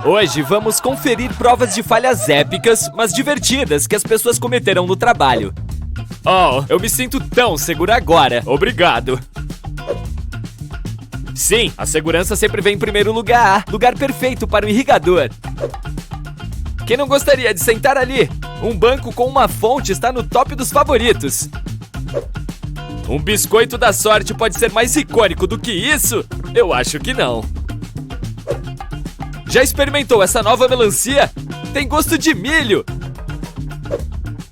Hoje vamos conferir provas de falhas épicas, mas divertidas que as pessoas cometeram no trabalho. Oh, eu me sinto tão seguro agora. Obrigado. Sim, a segurança sempre vem em primeiro lugar. Lugar perfeito para o irrigador. Quem não gostaria de sentar ali? Um banco com uma fonte está no top dos favoritos. Um biscoito da sorte pode ser mais icônico do que isso? Eu acho que não. Já experimentou essa nova melancia? Tem gosto de milho!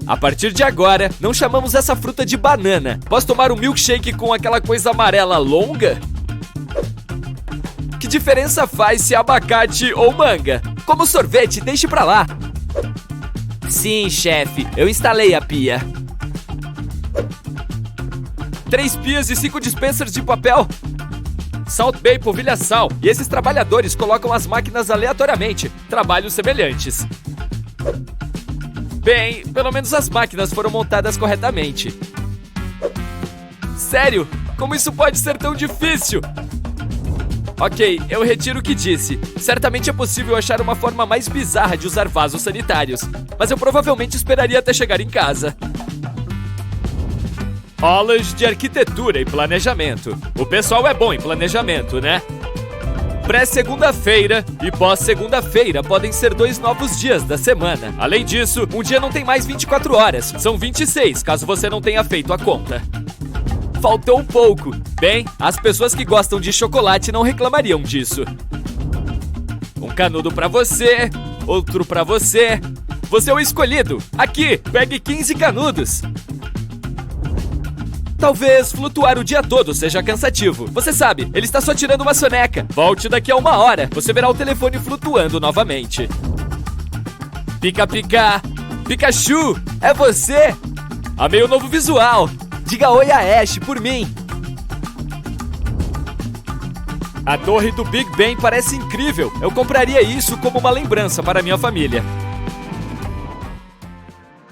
A partir de agora, não chamamos essa fruta de banana. Posso tomar um milkshake com aquela coisa amarela longa? Que diferença faz se é abacate ou manga? Como sorvete, deixe pra lá. Sim, chefe, eu instalei a pia. 3 pias e 5 dispensers de papel. Salt Bay polvilha sal. E esses trabalhadores colocam as máquinas aleatoriamente. Trabalhos semelhantes. Bem, pelo menos as máquinas foram montadas corretamente. Sério? Como isso pode ser tão difícil? Ok, eu retiro o que disse. Certamente é possível achar uma forma mais bizarra de usar vasos sanitários. Mas eu provavelmente esperaria até chegar em casa. Aulas de arquitetura e planejamento. O pessoal é bom em planejamento, né? Pré-segunda-feira e pós-segunda-feira podem ser 2 novos dias da semana. Além disso, um dia não tem mais 24 horas. São 26, caso você não tenha feito a conta. Faltou um pouco. Bem, as pessoas que gostam de chocolate não reclamariam disso. Um canudo pra você, outro pra você. Você é o escolhido. Aqui, pegue 15 canudos. Talvez flutuar o dia todo seja cansativo. Você sabe, ele está só tirando uma soneca. Volte daqui a 1 hora. Você verá o telefone flutuando novamente. Pica-pica. Pikachu, é você? Amei o novo visual. Diga oi a Ash por mim. A torre do Big Ben parece incrível. Eu compraria isso como uma lembrança para minha família.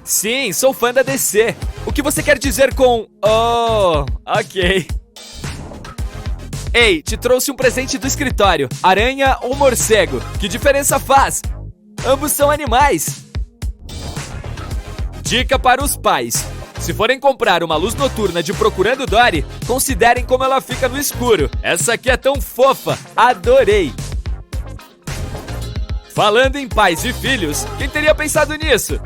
Sim, sou fã da DC. O que você quer dizer com... Oh, ok. Ei, te trouxe um presente do escritório. Aranha ou morcego? Que diferença faz? Ambos são animais. Dica para os pais. Se forem comprar uma luz noturna de Procurando Dory, considerem como ela fica no escuro. Essa aqui é tão fofa. Adorei. Falando em pais e filhos, quem teria pensado nisso?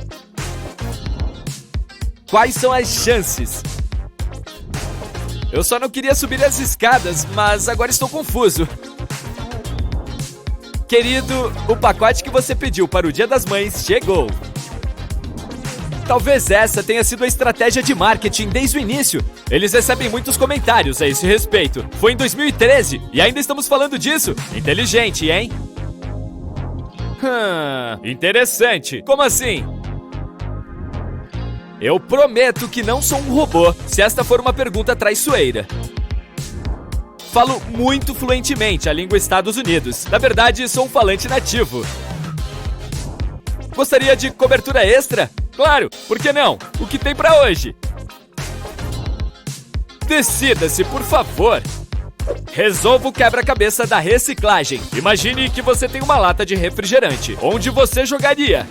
Quais são as chances? Eu só não queria subir as escadas, mas agora estou confuso. Querido, o pacote que você pediu para o Dia das Mães chegou. Talvez essa tenha sido a estratégia de marketing desde o início. Eles recebem muitos comentários a esse respeito. Foi em 2013 e ainda estamos falando disso. Inteligente, hein? Interessante. Como assim? Eu prometo que não sou um robô, se esta for uma pergunta traiçoeira. Falo muito fluentemente a língua Estados Unidos. Na verdade, sou um falante nativo. Gostaria de cobertura extra? Claro, por que não? O que tem pra hoje? Decida-se, por favor. Resolva o quebra-cabeça da reciclagem. Imagine que você tem uma lata de refrigerante. Onde você jogaria?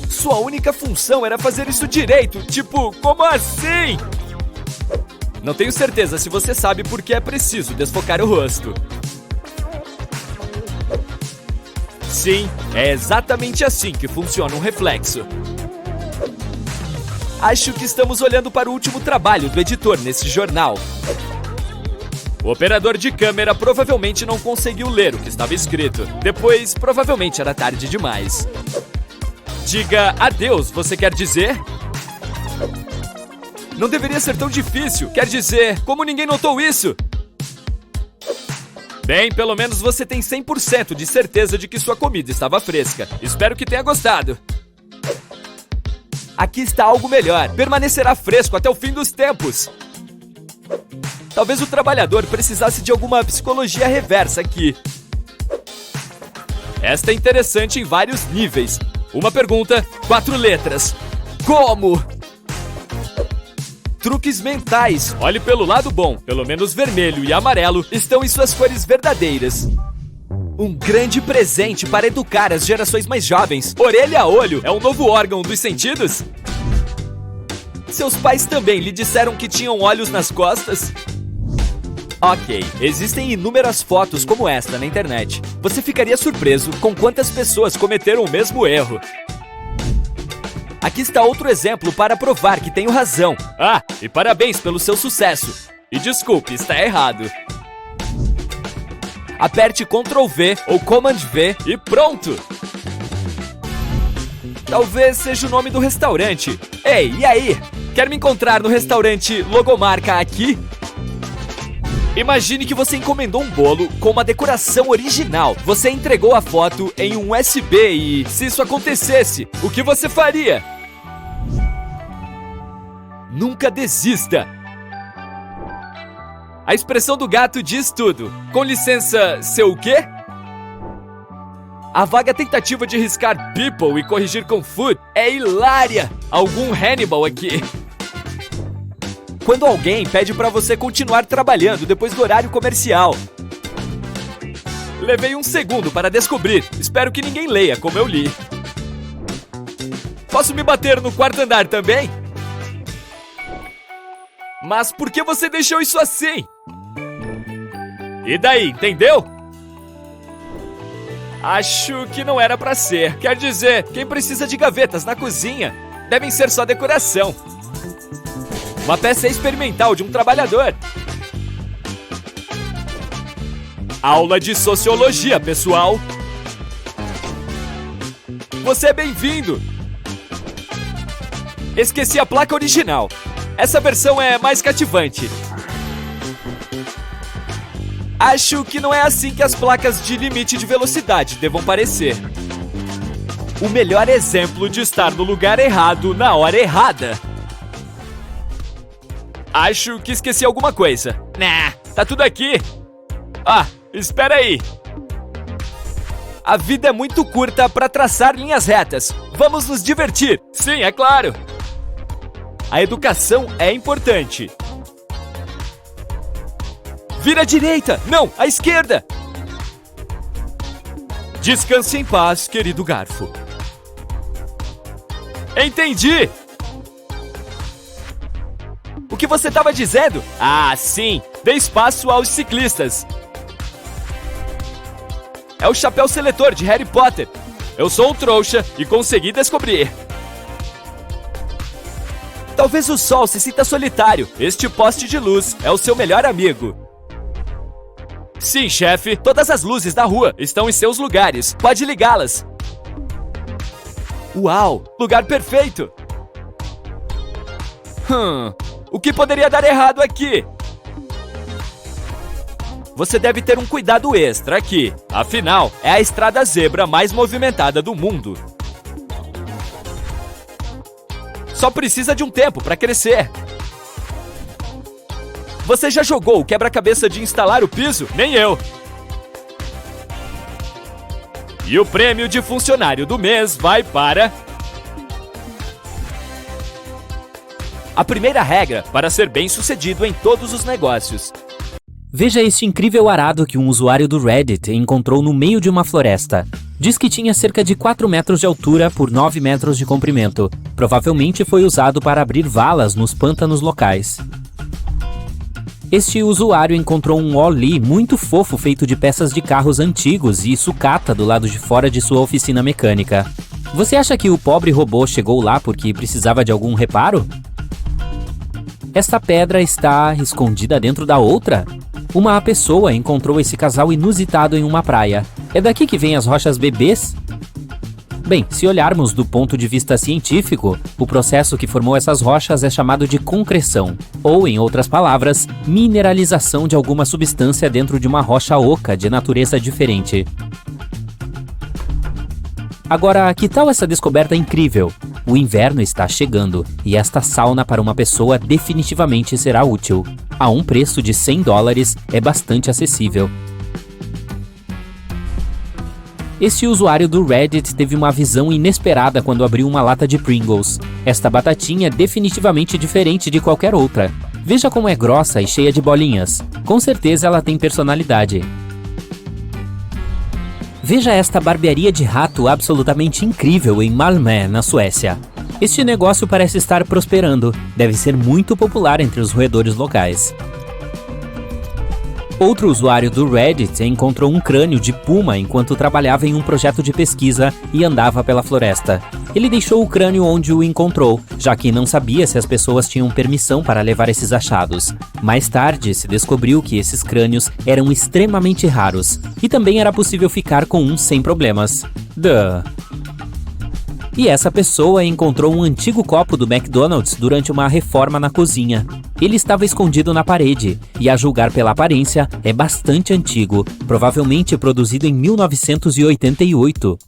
Sua única função era fazer isso direito. Tipo, como assim? Não tenho certeza se você sabe por que é preciso desfocar o rosto. Sim, é exatamente assim que funciona um reflexo. Acho que estamos olhando para o último trabalho do editor nesse jornal. O operador de câmera provavelmente não conseguiu ler o que estava escrito. Depois, provavelmente era tarde demais. Diga adeus, você quer dizer? Não deveria ser tão difícil. Quer dizer, como ninguém notou isso? Bem, pelo menos você tem 100% de certeza de que sua comida estava fresca. Espero que tenha gostado. Aqui está algo melhor. Permanecerá fresco até o fim dos tempos. Talvez o trabalhador precisasse de alguma psicologia reversa aqui. Esta é interessante em vários níveis. Uma pergunta, 4 letras. Como? Truques mentais. Olhe pelo lado bom. Pelo menos vermelho e amarelo estão em suas cores verdadeiras. Um grande presente para educar as gerações mais jovens. Orelha a olho é um novo órgão dos sentidos? Seus pais também lhe disseram que tinham olhos nas costas? Ok, existem inúmeras fotos como esta na internet. Você ficaria surpreso com quantas pessoas cometeram o mesmo erro. Aqui está outro exemplo para provar que tenho razão. Ah, e parabéns pelo seu sucesso. E desculpe, está errado. Aperte Ctrl V ou Command V e pronto! Talvez seja o nome do restaurante. Ei, e aí? Quer me encontrar no restaurante Logomarca aqui? Imagine que você encomendou um bolo com uma decoração original. Você entregou a foto em um USB e, se isso acontecesse, o que você faria? Nunca desista! A expressão do gato diz tudo. Com licença, seu o quê? A vaga tentativa de riscar people e corrigir com food é hilária. Algum Hannibal aqui. Quando alguém pede pra você continuar trabalhando depois do horário comercial. Levei um segundo para descobrir. Espero que ninguém leia como eu li. Posso me bater no quarto andar também? Mas por que você deixou isso assim? E daí, entendeu? Acho que não era pra ser. Quer dizer, quem precisa de gavetas na cozinha devem ser só decoração. Uma peça experimental de um trabalhador. Aula de sociologia, pessoal. Você é bem-vindo. Esqueci a placa original. Essa versão é mais cativante. Acho que não é assim que as placas de limite de velocidade devam parecer. O melhor exemplo de estar no lugar errado na hora errada. Acho que esqueci alguma coisa. Nah, tá tudo aqui. Ah, espera aí. A vida é muito curta para traçar linhas retas. Vamos nos divertir. Sim, é claro. A educação é importante. Vira à direita! Não, à esquerda! Descanse em paz, querido garfo. Entendi! O que você estava dizendo? Ah, sim! Dê espaço aos ciclistas. É o chapéu seletor de Harry Potter. Eu sou um trouxa e consegui descobrir. Talvez o sol se sinta solitário. Este poste de luz é o seu melhor amigo. Sim, chefe. Todas as luzes da rua estão em seus lugares. Pode ligá-las. Uau! Lugar perfeito! O que poderia dar errado aqui? Você deve ter um cuidado extra aqui. Afinal, é a estrada zebra mais movimentada do mundo. Só precisa de um tempo para crescer. Você já jogou o quebra-cabeça de instalar o piso? Nem eu. E o prêmio de funcionário do mês vai para... A primeira regra para ser bem-sucedido em todos os negócios. Veja este incrível arado que um usuário do Reddit encontrou no meio de uma floresta. Diz que tinha cerca de 4 metros de altura por 9 metros de comprimento. Provavelmente foi usado para abrir valas nos pântanos locais. Este usuário encontrou um Ollie muito fofo feito de peças de carros antigos e sucata do lado de fora de sua oficina mecânica. Você acha que o pobre robô chegou lá porque precisava de algum reparo? Esta pedra está escondida dentro da outra? Uma pessoa encontrou esse casal inusitado em uma praia. É daqui que vêm as rochas bebês? Bem, se olharmos do ponto de vista científico, o processo que formou essas rochas é chamado de concreção, ou, em outras palavras, mineralização de alguma substância dentro de uma rocha oca de natureza diferente. Agora, que tal essa descoberta incrível? O inverno está chegando, e esta sauna para uma pessoa definitivamente será útil. A um preço de $100 é bastante acessível. Este usuário do Reddit teve uma visão inesperada quando abriu uma lata de Pringles. Esta batatinha é definitivamente diferente de qualquer outra. Veja como é grossa e cheia de bolinhas. Com certeza ela tem personalidade. Veja esta barbearia de rato absolutamente incrível em Malmö, na Suécia. Este negócio parece estar prosperando, deve ser muito popular entre os roedores locais. Outro usuário do Reddit encontrou um crânio de puma enquanto trabalhava em um projeto de pesquisa e andava pela floresta. Ele deixou o crânio onde o encontrou, já que não sabia se as pessoas tinham permissão para levar esses achados. Mais tarde, se descobriu que esses crânios eram extremamente raros, e também era possível ficar com um sem problemas. E essa pessoa encontrou um antigo copo do McDonald's durante uma reforma na cozinha. Ele estava escondido na parede, e a julgar pela aparência, é bastante antigo, provavelmente produzido em 1988.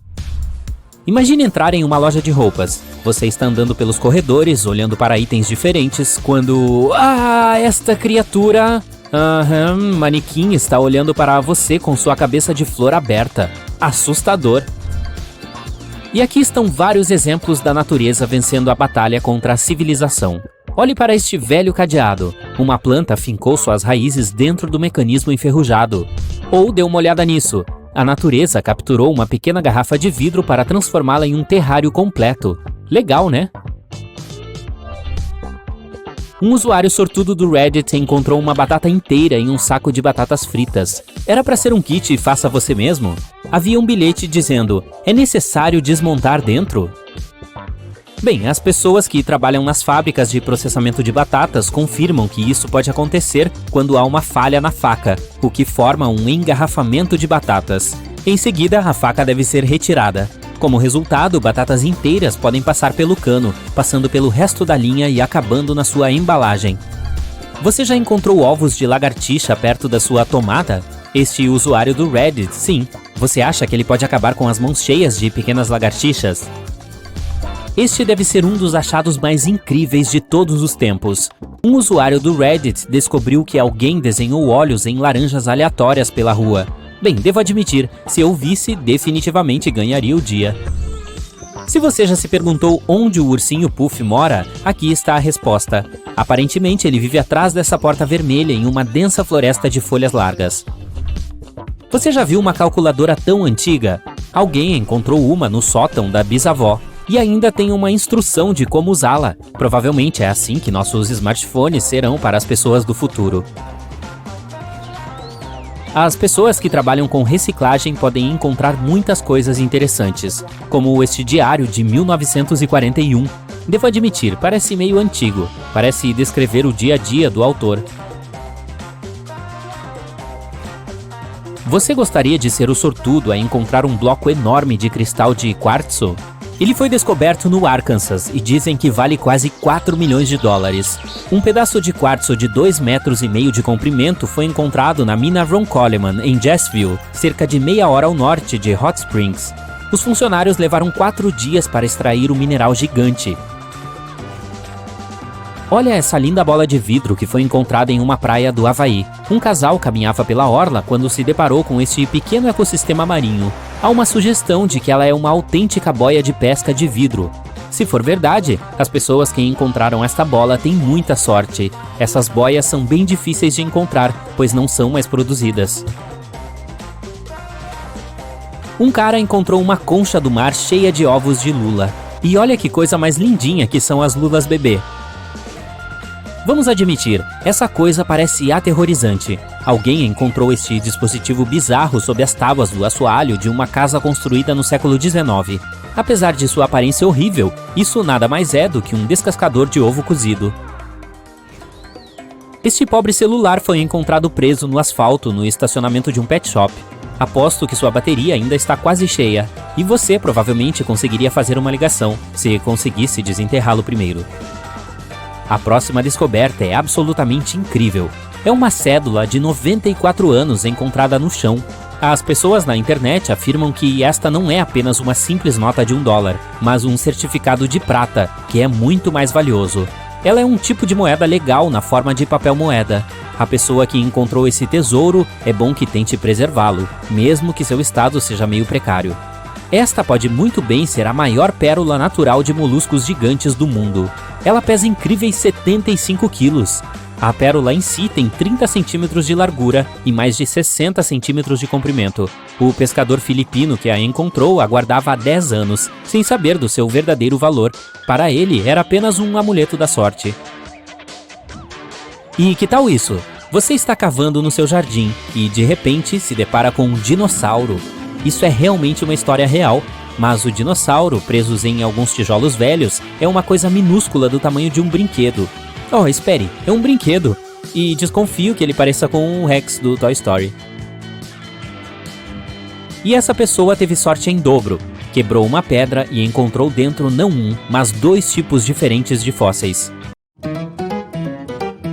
Imagine entrar em uma loja de roupas. Você está andando pelos corredores, olhando para itens diferentes, quando... esta criatura... manequim está olhando para você com sua cabeça de flor aberta. Assustador. E aqui estão vários exemplos da natureza vencendo a batalha contra a civilização. Olhe para este velho cadeado. Uma planta fincou suas raízes dentro do mecanismo enferrujado. Ou dê uma olhada nisso. A natureza capturou uma pequena garrafa de vidro para transformá-la em um terrário completo. Legal, né? Um usuário sortudo do Reddit encontrou uma batata inteira em um saco de batatas fritas. Era para ser um kit faça você mesmo? Havia um bilhete dizendo: é necessário desmontar dentro? Bem, as pessoas que trabalham nas fábricas de processamento de batatas confirmam que isso pode acontecer quando há uma falha na faca, o que forma um engarrafamento de batatas. Em seguida, a faca deve ser retirada. Como resultado, batatas inteiras podem passar pelo cano, passando pelo resto da linha e acabando na sua embalagem. Você já encontrou ovos de lagartixa perto da sua tomada? Este usuário do Reddit, sim. Você acha que ele pode acabar com as mãos cheias de pequenas lagartixas? Este deve ser um dos achados mais incríveis de todos os tempos. Um usuário do Reddit descobriu que alguém desenhou olhos em laranjas aleatórias pela rua. Bem, devo admitir, se eu visse, definitivamente ganharia o dia. Se você já se perguntou onde o ursinho Puff mora, aqui está a resposta. Aparentemente, ele vive atrás dessa porta vermelha em uma densa floresta de folhas largas. Você já viu uma calculadora tão antiga? Alguém encontrou uma no sótão da bisavó. E ainda tem uma instrução de como usá-la. Provavelmente é assim que nossos smartphones serão para as pessoas do futuro. As pessoas que trabalham com reciclagem podem encontrar muitas coisas interessantes, como este diário de 1941. Devo admitir, parece meio antigo. Parece descrever o dia a dia do autor. Você gostaria de ser o sortudo a encontrar um bloco enorme de cristal de quartzo? Ele foi descoberto no Arkansas e dizem que vale quase 4 milhões de dólares. Um pedaço de quartzo de 2,5 metros de comprimento foi encontrado na mina Ron Coleman, em Jessville, cerca de meia hora ao norte de Hot Springs. Os funcionários levaram 4 dias para extrair o mineral gigante. Olha essa linda bola de vidro que foi encontrada em uma praia do Havaí. Um casal caminhava pela orla quando se deparou com este pequeno ecossistema marinho. Há uma sugestão de que ela é uma autêntica boia de pesca de vidro. Se for verdade, as pessoas que encontraram esta bola têm muita sorte. Essas boias são bem difíceis de encontrar, pois não são mais produzidas. Um cara encontrou uma concha do mar cheia de ovos de lula. E olha que coisa mais lindinha que são as lulas bebê. Vamos admitir, essa coisa parece aterrorizante. Alguém encontrou este dispositivo bizarro sob as tábuas do assoalho de uma casa construída no século XIX. Apesar de sua aparência horrível, isso nada mais é do que um descascador de ovo cozido. Este pobre celular foi encontrado preso no asfalto no estacionamento de um pet shop. Aposto que sua bateria ainda está quase cheia, e você provavelmente conseguiria fazer uma ligação, se conseguisse desenterrá-lo primeiro. A próxima descoberta é absolutamente incrível. É uma cédula de 94 anos encontrada no chão. As pessoas na internet afirmam que esta não é apenas uma simples nota de $1, mas um certificado de prata, que é muito mais valioso. Ela é um tipo de moeda legal na forma de papel moeda. A pessoa que encontrou esse tesouro é bom que tente preservá-lo, mesmo que seu estado seja meio precário. Esta pode muito bem ser a maior pérola natural de moluscos gigantes do mundo. Ela pesa incríveis 75 quilos. A pérola em si tem 30 centímetros de largura e mais de 60 centímetros de comprimento. O pescador filipino que a encontrou aguardava há 10 anos, sem saber do seu verdadeiro valor. Para ele, era apenas um amuleto da sorte. E que tal isso? Você está cavando no seu jardim e, de repente, se depara com um dinossauro. Isso é realmente uma história real, mas o dinossauro, preso em alguns tijolos velhos, é uma coisa minúscula do tamanho de um brinquedo. Oh, espere, é um brinquedo. E desconfio que ele pareça com o Rex do Toy Story. E essa pessoa teve sorte em dobro. Quebrou uma pedra e encontrou dentro não um, mas 2 tipos diferentes de fósseis.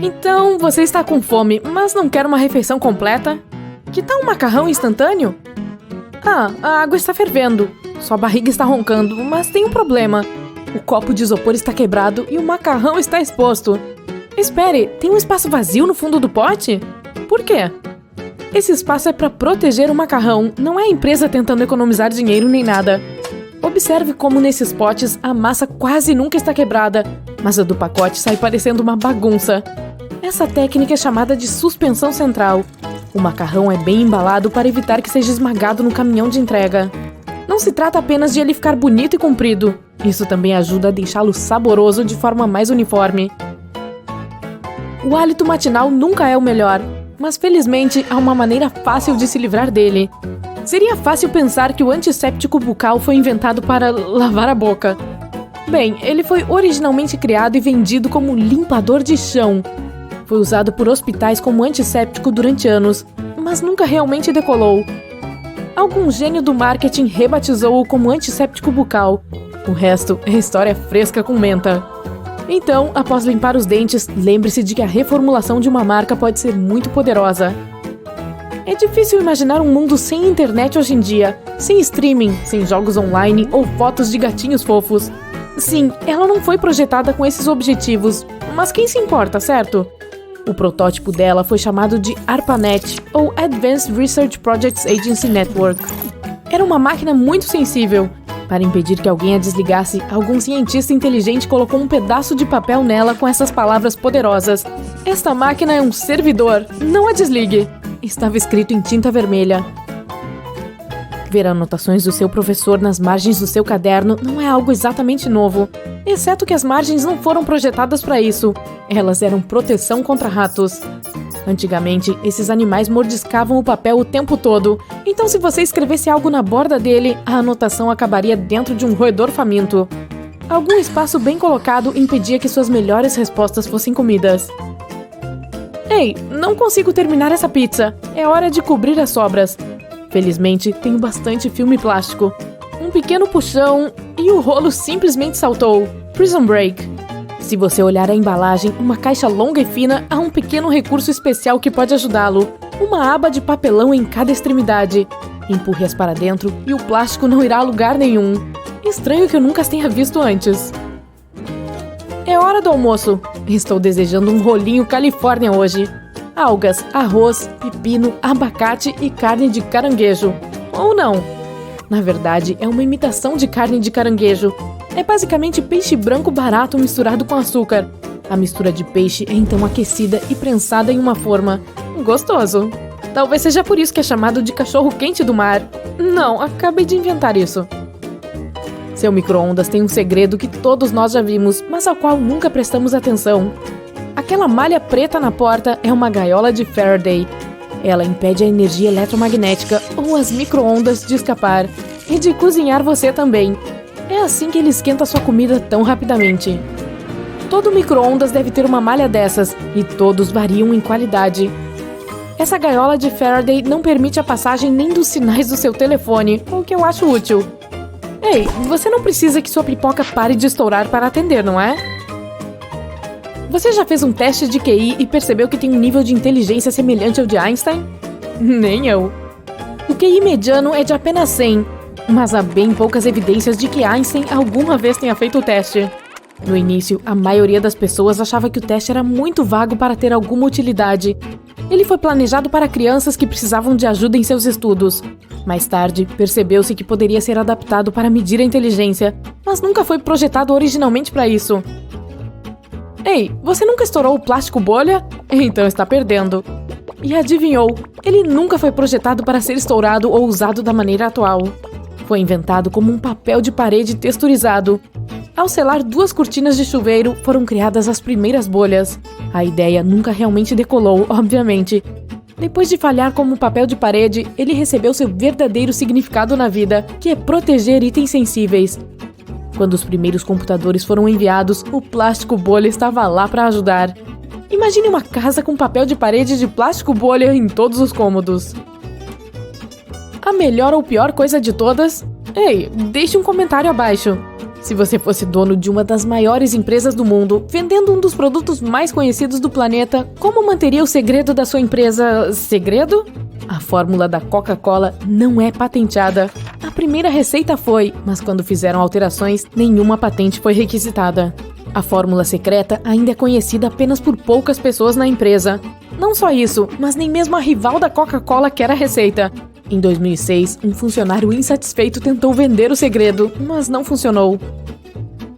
Então, você está com fome, mas não quer uma refeição completa? Que tal um macarrão instantâneo? Ah, a água está fervendo. Sua barriga está roncando, mas tem um problema. O copo de isopor está quebrado e o macarrão está exposto. Espere, tem um espaço vazio no fundo do pote? Por quê? Esse espaço é para proteger o macarrão, não é a empresa tentando economizar dinheiro nem nada. Observe como nesses potes a massa quase nunca está quebrada, mas a do pacote sai parecendo uma bagunça. Essa técnica é chamada de suspensão central. O macarrão é bem embalado para evitar que seja esmagado no caminhão de entrega. Não se trata apenas de ele ficar bonito e comprido. Isso também ajuda a deixá-lo saboroso de forma mais uniforme. O hálito matinal nunca é o melhor, mas felizmente há uma maneira fácil de se livrar dele. Seria fácil pensar que o antisséptico bucal foi inventado para lavar a boca. Bem, ele foi originalmente criado e vendido como limpador de chão. Foi usado por hospitais como antisséptico durante anos, mas nunca realmente decolou. Algum gênio do marketing rebatizou-o como antisséptico bucal. O resto é história fresca com menta. Então, após limpar os dentes, lembre-se de que a reformulação de uma marca pode ser muito poderosa. É difícil imaginar um mundo sem internet hoje em dia, sem streaming, sem jogos online ou fotos de gatinhos fofos. Sim, ela não foi projetada com esses objetivos, mas quem se importa, certo? O protótipo dela foi chamado de ARPANET, ou Advanced Research Projects Agency Network. Era uma máquina muito sensível. Para impedir que alguém a desligasse, algum cientista inteligente colocou um pedaço de papel nela com essas palavras poderosas: "Esta máquina é um servidor, não a desligue." Estava escrito em tinta vermelha. Ver anotações do seu professor nas margens do seu caderno não é algo exatamente novo, exceto que as margens não foram projetadas para isso. Elas eram proteção contra ratos. Antigamente, esses animais mordiscavam o papel o tempo todo, então se você escrevesse algo na borda dele, a anotação acabaria dentro de um roedor faminto. Algum espaço bem colocado impedia que suas melhores respostas fossem comidas. Ei, não consigo terminar essa pizza. É hora de cobrir as sobras. Felizmente, tenho bastante filme plástico. Um pequeno puxão e o rolo simplesmente saltou. Prison Break. Se você olhar a embalagem, uma caixa longa e fina, há um pequeno recurso especial que pode ajudá-lo. Uma aba de papelão em cada extremidade. Empurre-as para dentro e o plástico não irá a lugar nenhum. Estranho que eu nunca as tenha visto antes. É hora do almoço. Estou desejando um rolinho Califórnia hoje. Algas, arroz, pepino, abacate e carne de caranguejo. Ou não. Na verdade, é uma imitação de carne de caranguejo. É basicamente peixe branco barato misturado com açúcar. A mistura de peixe é então aquecida e prensada em uma forma. Gostoso. Talvez seja por isso que é chamado de cachorro-quente do mar. Não, acabei de inventar isso. Seu micro-ondas tem um segredo que todos nós já vimos, mas ao qual nunca prestamos atenção. Aquela malha preta na porta é uma gaiola de Faraday. Ela impede a energia eletromagnética ou as micro-ondas de escapar e de cozinhar você também. É assim que ele esquenta sua comida tão rapidamente. Todo micro-ondas deve ter uma malha dessas, e todos variam em qualidade. Essa gaiola de Faraday não permite a passagem nem dos sinais do seu telefone, o que eu acho útil. Ei, você não precisa que sua pipoca pare de estourar para atender, não é? Você já fez um teste de QI e percebeu que tem um nível de inteligência semelhante ao de Einstein? Nem eu. O QI mediano é de apenas 100, mas há bem poucas evidências de que Einstein alguma vez tenha feito o teste. No início, a maioria das pessoas achava que o teste era muito vago para ter alguma utilidade. Ele foi planejado para crianças que precisavam de ajuda em seus estudos. Mais tarde, percebeu-se que poderia ser adaptado para medir a inteligência, mas nunca foi projetado originalmente para isso. Ei, você nunca estourou o plástico bolha? Então está perdendo. E adivinhou? Ele nunca foi projetado para ser estourado ou usado da maneira atual. Foi inventado como um papel de parede texturizado. Ao selar 2 cortinas de chuveiro, foram criadas as primeiras bolhas. A ideia nunca realmente decolou, obviamente. Depois de falhar como papel de parede, ele recebeu seu verdadeiro significado na vida, que é proteger itens sensíveis. Quando os primeiros computadores foram enviados, o plástico bolha estava lá para ajudar. Imagine uma casa com papel de parede de plástico bolha em todos os cômodos. A melhor ou pior coisa de todas? Ei, deixe um comentário abaixo. Se você fosse dono de uma das maiores empresas do mundo, vendendo um dos produtos mais conhecidos do planeta, como manteria o segredo da sua empresa segredo? A fórmula da Coca-Cola não é patenteada. A primeira receita foi, mas quando fizeram alterações, nenhuma patente foi requisitada. A fórmula secreta ainda é conhecida apenas por poucas pessoas na empresa. Não só isso, mas nem mesmo a rival da Coca-Cola quer a receita. Em 2006, um funcionário insatisfeito tentou vender o segredo, mas não funcionou.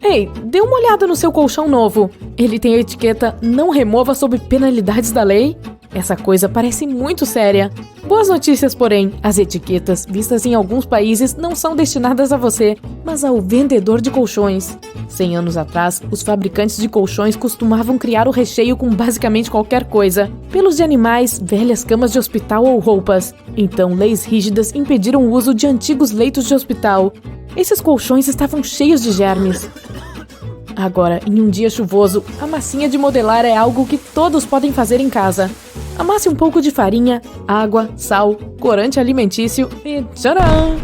Ei, dê uma olhada no seu colchão novo. Ele tem a etiqueta "Não remova sob penalidades da lei"? Essa coisa parece muito séria. Boas notícias, porém, as etiquetas, vistas em alguns países, não são destinadas a você, mas ao vendedor de colchões. 100 anos atrás, os fabricantes de colchões costumavam criar o recheio com basicamente qualquer coisa. Pelos de animais, velhas camas de hospital ou roupas. Então, leis rígidas impediram o uso de antigos leitos de hospital. Esses colchões estavam cheios de germes. Agora, em um dia chuvoso, a massinha de modelar é algo que todos podem fazer em casa. Amasse um pouco de farinha, água, sal, corante alimentício e tcharam!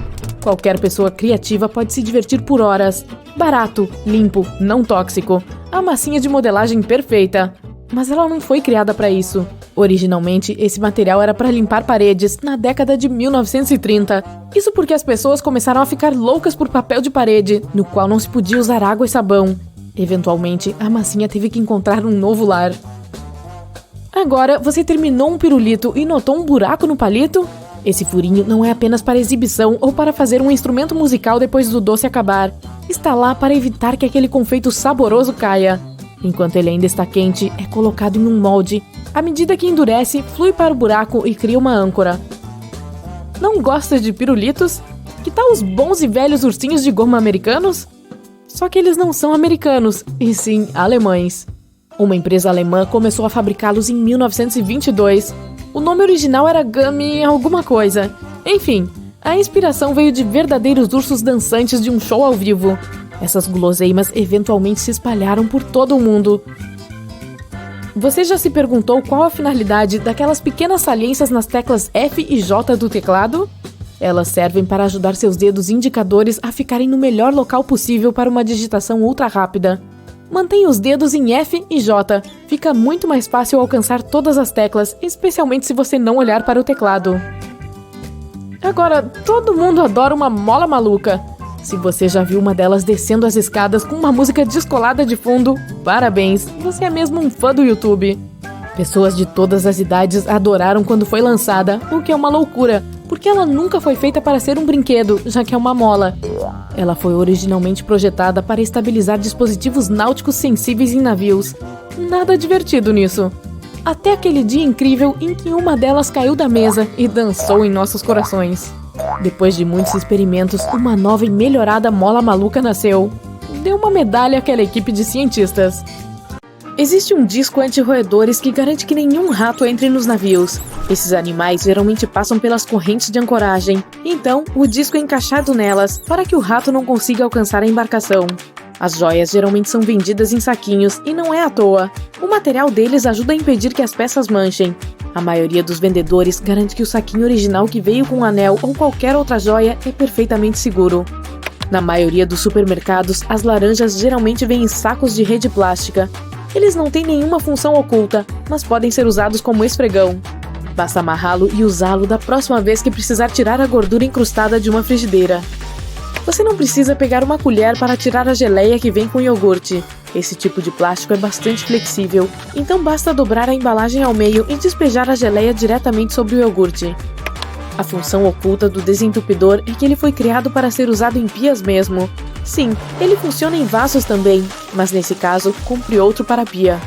Qualquer pessoa criativa pode se divertir por horas. Barato, limpo, não tóxico. A massinha de modelagem perfeita. Mas ela não foi criada para isso. Originalmente, esse material era para limpar paredes na década de 1930. Isso porque as pessoas começaram a ficar loucas por papel de parede, no qual não se podia usar água e sabão. Eventualmente, a massinha teve que encontrar um novo lar. Agora, você terminou um pirulito e notou um buraco no palito? Esse furinho não é apenas para exibição ou para fazer um instrumento musical depois do doce acabar. Está lá para evitar que aquele confeito saboroso caia. Enquanto ele ainda está quente, é colocado em um molde. À medida que endurece, flui para o buraco e cria uma âncora. Não gosta de pirulitos? Que tal os bons e velhos ursinhos de goma americanos? Só que eles não são americanos, e sim alemães. Uma empresa alemã começou a fabricá-los em 1922. O nome original era Gummy alguma coisa. Enfim, a inspiração veio de verdadeiros ursos dançantes de um show ao vivo. Essas guloseimas eventualmente se espalharam por todo o mundo. Você já se perguntou qual a finalidade daquelas pequenas saliências nas teclas F e J do teclado? Elas servem para ajudar seus dedos indicadores a ficarem no melhor local possível para uma digitação ultra rápida. Mantenha os dedos em F e J. Fica muito mais fácil alcançar todas as teclas, especialmente se você não olhar para o teclado. Agora, todo mundo adora uma mola maluca. Se você já viu uma delas descendo as escadas com uma música descolada de fundo, parabéns, você é mesmo um fã do YouTube. Pessoas de todas as idades adoraram quando foi lançada, o que é uma loucura, porque ela nunca foi feita para ser um brinquedo, já que é uma mola. Ela foi originalmente projetada para estabilizar dispositivos náuticos sensíveis em navios. Nada divertido nisso. Até aquele dia incrível em que uma delas caiu da mesa e dançou em nossos corações. Depois de muitos experimentos, uma nova e melhorada mola maluca nasceu. Deu uma medalha àquela equipe de cientistas. Existe um disco anti-roedores que garante que nenhum rato entre nos navios. Esses animais geralmente passam pelas correntes de ancoragem, então o disco é encaixado nelas para que o rato não consiga alcançar a embarcação. As joias geralmente são vendidas em saquinhos e não é à toa. O material deles ajuda a impedir que as peças manchem. A maioria dos vendedores garante que o saquinho original que veio com o anel ou qualquer outra joia é perfeitamente seguro. Na maioria dos supermercados, as laranjas geralmente vêm em sacos de rede plástica. Eles não têm nenhuma função oculta, mas podem ser usados como esfregão. Basta amarrá-lo e usá-lo da próxima vez que precisar tirar a gordura incrustada de uma frigideira. Você não precisa pegar uma colher para tirar a geleia que vem com iogurte. Esse tipo de plástico é bastante flexível, então basta dobrar a embalagem ao meio e despejar a geleia diretamente sobre o iogurte. A função oculta do desentupidor é que ele foi criado para ser usado em pias mesmo. Sim, ele funciona em vasos também, mas nesse caso, compre outro para a pia.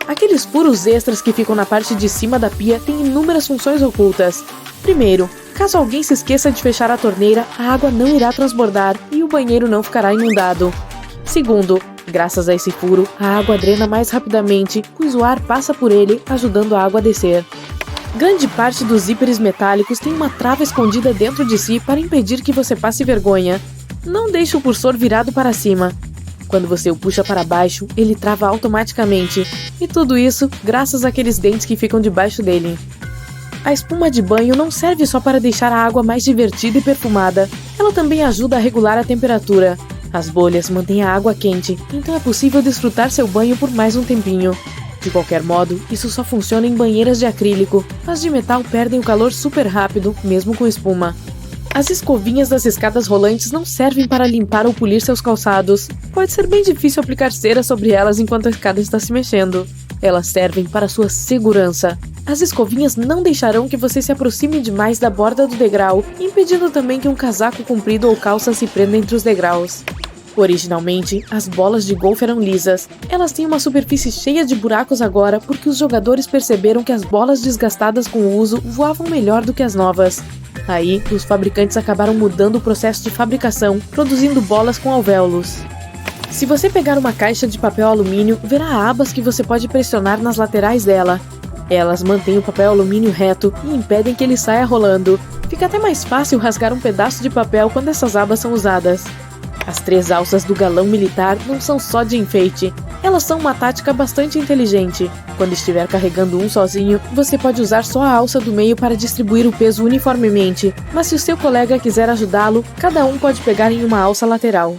Aqueles furos extras que ficam na parte de cima da pia têm inúmeras funções ocultas. Primeiro, caso alguém se esqueça de fechar a torneira, a água não irá transbordar e o banheiro não ficará inundado. Segundo, graças a esse furo, a água drena mais rapidamente, pois o ar passa por ele, ajudando a água a descer. Grande parte dos zíperes metálicos tem uma trava escondida dentro de si para impedir que você passe vergonha. Não deixe o cursor virado para cima. Quando você o puxa para baixo, ele trava automaticamente. E tudo isso graças àqueles dentes que ficam debaixo dele. A espuma de banho não serve só para deixar a água mais divertida e perfumada. Ela também ajuda a regular a temperatura. As bolhas mantêm a água quente, então é possível desfrutar seu banho por mais um tempinho. De qualquer modo, isso só funciona em banheiras de acrílico. As de metal perdem o calor super rápido, mesmo com espuma. As escovinhas das escadas rolantes não servem para limpar ou polir seus calçados. Pode ser bem difícil aplicar cera sobre elas enquanto a escada está se mexendo. Elas servem para sua segurança. As escovinhas não deixarão que você se aproxime demais da borda do degrau, impedindo também que um casaco comprido ou calça se prenda entre os degraus. Originalmente, as bolas de golfe eram lisas. Elas têm uma superfície cheia de buracos agora porque os jogadores perceberam que as bolas desgastadas com o uso voavam melhor do que as novas. Aí, os fabricantes acabaram mudando o processo de fabricação, produzindo bolas com alvéolos. Se você pegar uma caixa de papel alumínio, verá abas que você pode pressionar nas laterais dela. Elas mantêm o papel alumínio reto e impedem que ele saia rolando. Fica até mais fácil rasgar um pedaço de papel quando essas abas são usadas. As 3 alças do galão militar não são só de enfeite, elas são uma tática bastante inteligente. Quando estiver carregando um sozinho, você pode usar só a alça do meio para distribuir o peso uniformemente, mas se o seu colega quiser ajudá-lo, cada um pode pegar em uma alça lateral.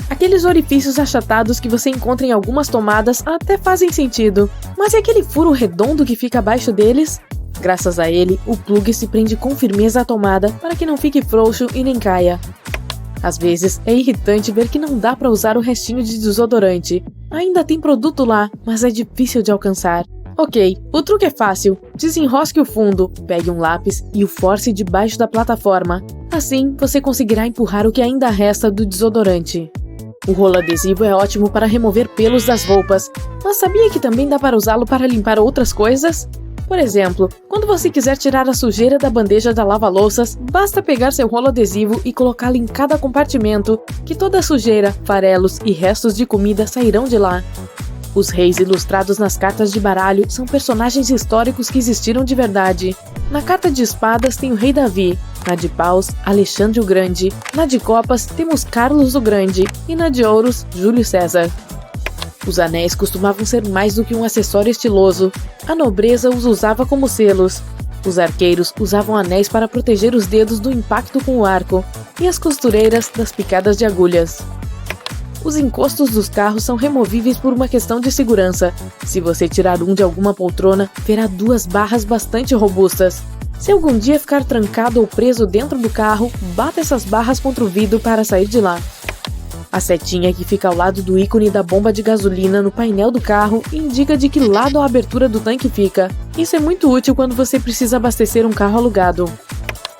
Aqueles orifícios achatados que você encontra em algumas tomadas até fazem sentido, mas e aquele furo redondo que fica abaixo deles? Graças a ele, o plug se prende com firmeza à tomada para que não fique frouxo e nem caia. Às vezes, é irritante ver que não dá para usar o restinho de desodorante. Ainda tem produto lá, mas é difícil de alcançar. Ok, o truque é fácil. Desenrosque o fundo, pegue um lápis e o force debaixo da plataforma. Assim, você conseguirá empurrar o que ainda resta do desodorante. O rolo adesivo é ótimo para remover pelos das roupas, mas sabia que também dá para usá-lo para limpar outras coisas? Por exemplo, quando você quiser tirar a sujeira da bandeja da lava-louças, basta pegar seu rolo adesivo e colocá-lo em cada compartimento, que toda a sujeira, farelos e restos de comida sairão de lá. Os reis ilustrados nas cartas de baralho são personagens históricos que existiram de verdade. Na carta de espadas tem o rei Davi, na de paus, Alexandre o Grande, na de copas temos Carlos o Grande e na de ouros, Júlio César. Os anéis costumavam ser mais do que um acessório estiloso. A nobreza os usava como selos. Os arqueiros usavam anéis para proteger os dedos do impacto com o arco, e as costureiras das picadas de agulhas. Os encostos dos carros são removíveis por uma questão de segurança. Se você tirar um de alguma poltrona, verá 2 barras bastante robustas. Se algum dia ficar trancado ou preso dentro do carro, bata essas barras contra o vidro para sair de lá. A setinha que fica ao lado do ícone da bomba de gasolina no painel do carro indica de que lado a abertura do tanque fica. Isso é muito útil quando você precisa abastecer um carro alugado.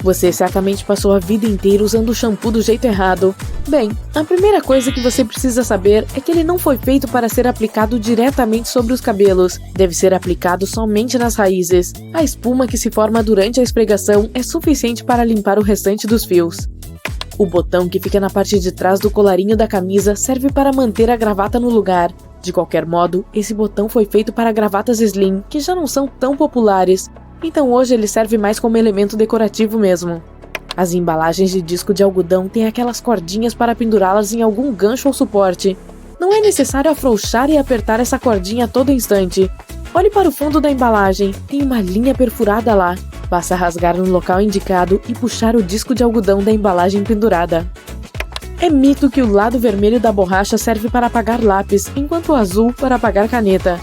Você certamente passou a vida inteira usando o shampoo do jeito errado. Bem, a primeira coisa que você precisa saber é que ele não foi feito para ser aplicado diretamente sobre os cabelos. Deve ser aplicado somente nas raízes. A espuma que se forma durante a esfregação é suficiente para limpar o restante dos fios. O botão que fica na parte de trás do colarinho da camisa serve para manter a gravata no lugar. De qualquer modo, esse botão foi feito para gravatas slim, que já não são tão populares, então hoje ele serve mais como elemento decorativo mesmo. As embalagens de disco de algodão têm aquelas cordinhas para pendurá-las em algum gancho ou suporte. Não é necessário afrouxar e apertar essa cordinha a todo instante. Olhe para o fundo da embalagem, tem uma linha perfurada lá. Basta rasgar no local indicado e puxar o disco de algodão da embalagem pendurada. É mito que o lado vermelho da borracha serve para apagar lápis, enquanto o azul para apagar caneta.